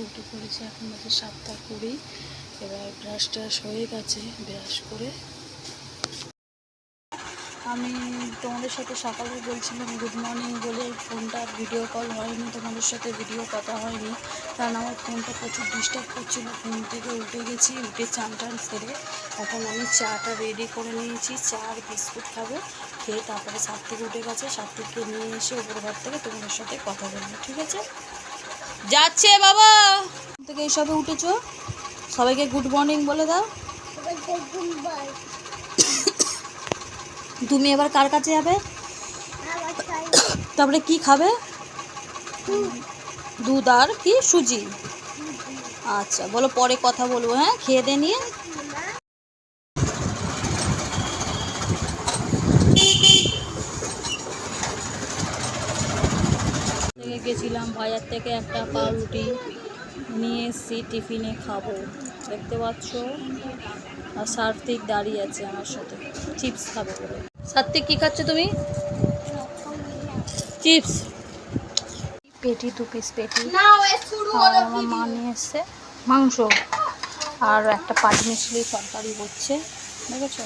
উঠে পড়েছে, এখন বাজে 7:20। এবার ব্রাশ ট্রাশ হয়ে গেছে, ব্রাশ করে আমি তোমাদের সাথে সকালে বলছিলাম গুড মর্নিং বলে ফোনটা ভিডিও কল হয়নি, তোমাদের সাথে ভিডিও কথা হয়নি, কারণ আমার ফোনটা প্রচুর ডিস্টার্ব করছিল। ঘুম থেকে উঠে গেছি, উঠে চান টান সেরে এখন আমি চাটা রেডি করে নিয়েছি। চা আর বিস্কুট খাবো, খেয়ে তারপরে সাত্বিক উঠে গেছে, সাত্বিককে নিয়ে এসে ওপর ঘর থেকে তোমাদের সাথে কথা বলবো, ঠিক আছে? যাচ্ছে বাবা থেকে এইসবে উঠেছো, সবাইকে গুড মর্নিং বলে দাও। তুমি এবার কার কাছে যাবে? তারপরে কি খাবে? দুধ আর কি সুজি? আচ্ছা বলো, পরে কথা বলবো। হ্যাঁ, খেয়ে দে নিয়ে। গেছিলাম বাজার থেকে একটা পাউরুটি নিয়ে এসেছি, টিফিনে খাবো, দেখতে পাচ্ছ। আর সাত্বিক দাঁড়িয়ে আছে আমার সাথে, চিপস খাবে বলে। সাত্বিক কি খাচ্ছ তুমি? চিপস। পেটি, 2 পিস পেটি। আর আমার মা নিয়ে এসছে মাংস, আর একটা পাটি মিশলি তরকারি হচ্ছে, দেখেছো?